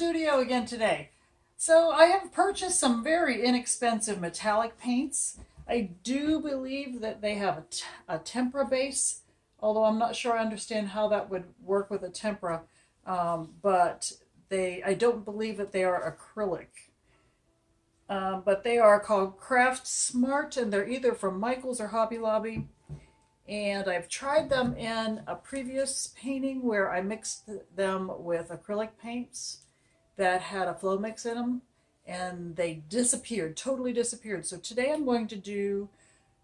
studio again today. So I have purchased some very inexpensive metallic paints. I do believe that they have a tempera base, although I'm not sure I understand how that would work with a tempera, but I don't believe that they are acrylic. But they are called Craft Smart, and they're either from Michaels or Hobby Lobby. And I've tried them in a previous painting where I mixed them with acrylic paints that had a flow mix in them, and they disappeared, totally disappeared. So today I'm going to do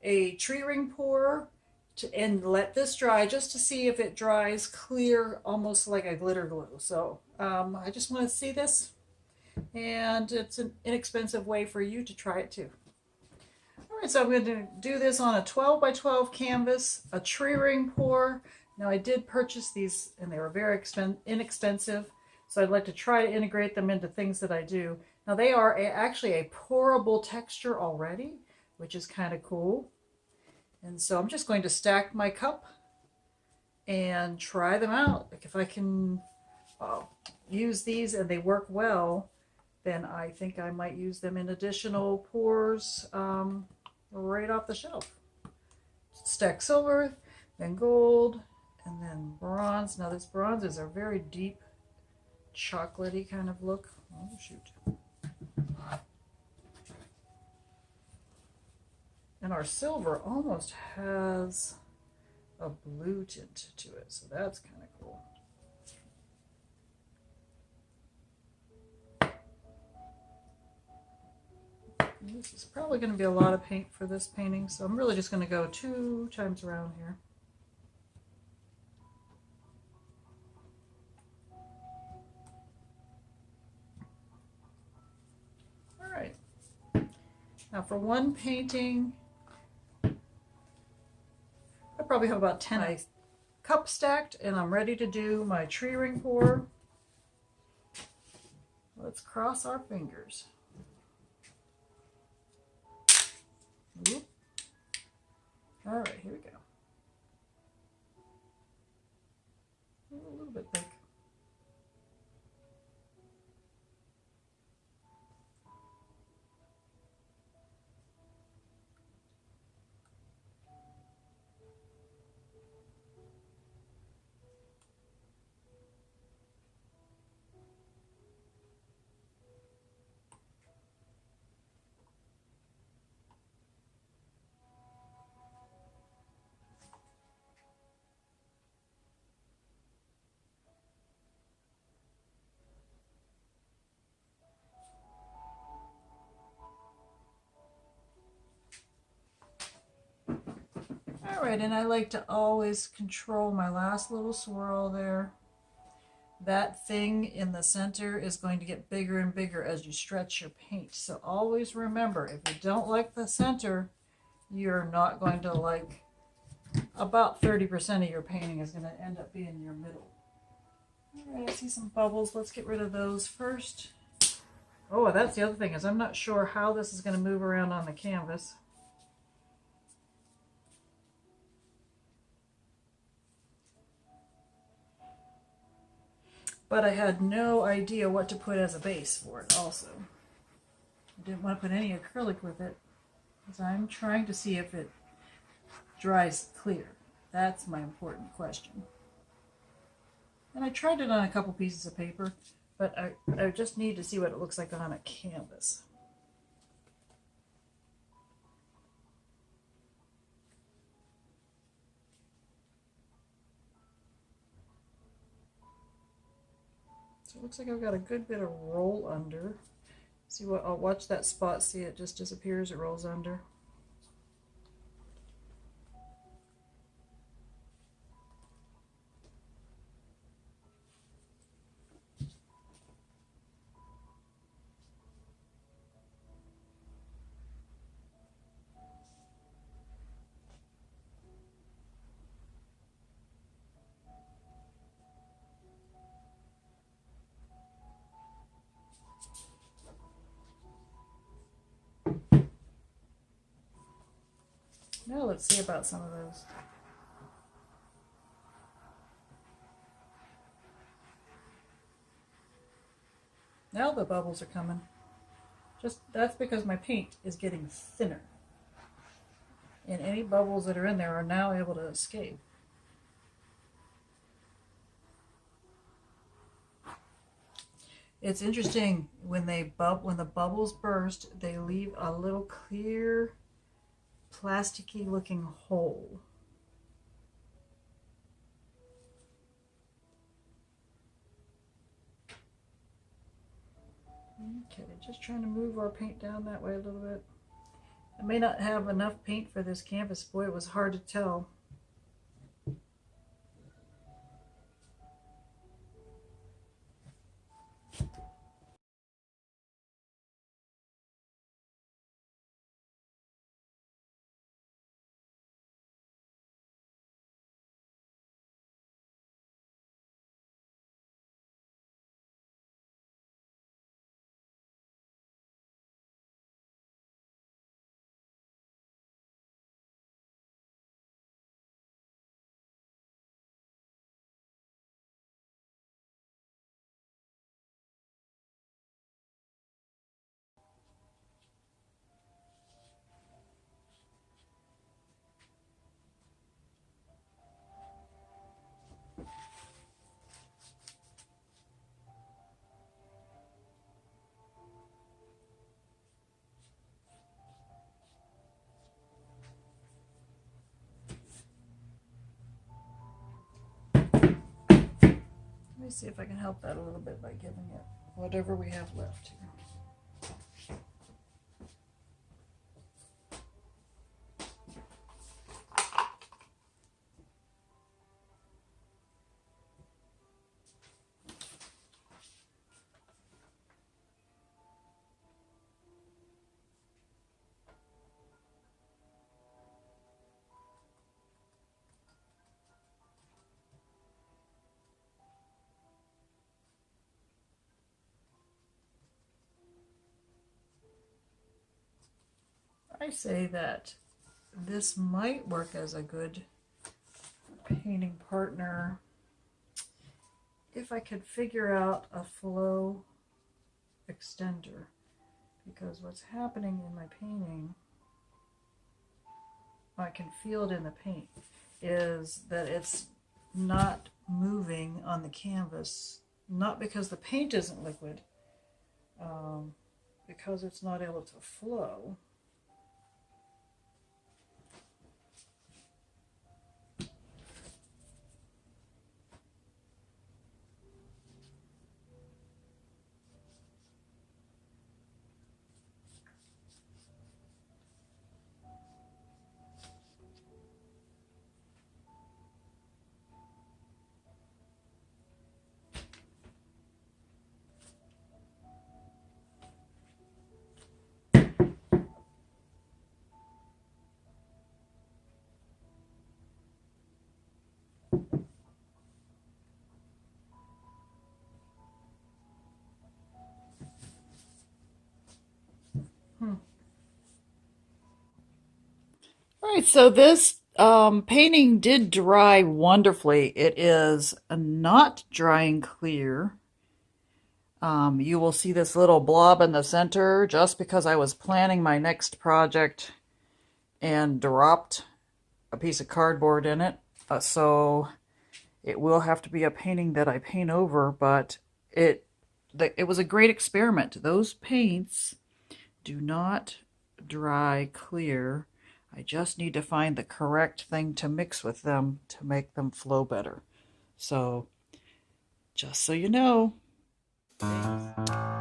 a tree ring pour and let this dry just to see if it dries clear, almost like a glitter glue. So I just want to see this, and it's an inexpensive way for you to try it too. Alright, so I'm going to do this on a 12 by 12 canvas, a tree ring pour. Now I did purchase these and they were very inexpensive, so I'd like to try to integrate them into things that I do. Now they are actually a pourable texture already, which is kind of cool. And so I'm just going to stack my cup and try them out. Like if I can use these and they work well, then I think I might use them in additional pours right off the shelf. Stack silver, then gold, and then bronze. Now this bronze is a very deep chocolatey kind of look. Oh shoot. And our silver almost has a blue tint to it, so that's kind of cool. This is probably going to be a lot of paint for this painting, so I'm really just going to go 2 times around here. Alright, now for one painting, I probably have about 10 cup stacked, and I'm ready to do my tree ring pour. Let's cross our fingers. Oop. All right, here we go. A little bit thick. Alright, and I like to always control my last little swirl there. That thing in the center is going to get bigger and bigger as you stretch your paint. So always remember, if you don't like the center, you're not going to like, about 30% of your painting is going to end up being your middle. Alright, I see some bubbles. Let's get rid of those first. Oh, that's the other thing, is I'm not sure how this is going to move around on the canvas. But I had no idea what to put as a base for it also. I didn't want to put any acrylic with it, because I'm trying to see if it dries clear. That's my important question. And I tried it on a couple pieces of paper, but I just need to see what it looks like on a canvas. So it looks like I've got a good bit of roll under. See what? I'll watch that spot. See, it just disappears. It rolls under. Now let's see about some of those. Now the bubbles are coming. That's because my paint is getting thinner. And any bubbles that are in there are now able to escape. It's interesting when when the bubbles burst, they leave a little clear, plasticky looking hole. Okay, just trying to move our paint down that way a little bit. I may not have enough paint for this canvas. Boy, it was hard to tell. Let me see if I can help that a little bit by giving it whatever we have left here. I say that this might work as a good painting partner if I could figure out a flow extender, because what's happening in my painting, I can feel it in the paint, is that it's not moving on the canvas, not because the paint isn't liquid, because it's not able to flow. All right, so this painting did dry wonderfully. It is not drying clear. You will see this little blob in the center just because I was planning my next project and dropped a piece of cardboard in it. So it will have to be a painting that I paint over, but it was a great experiment. Those paints do not dry clear. I just need to find the correct thing to mix with them to make them flow better. So, just so you know. Thanks.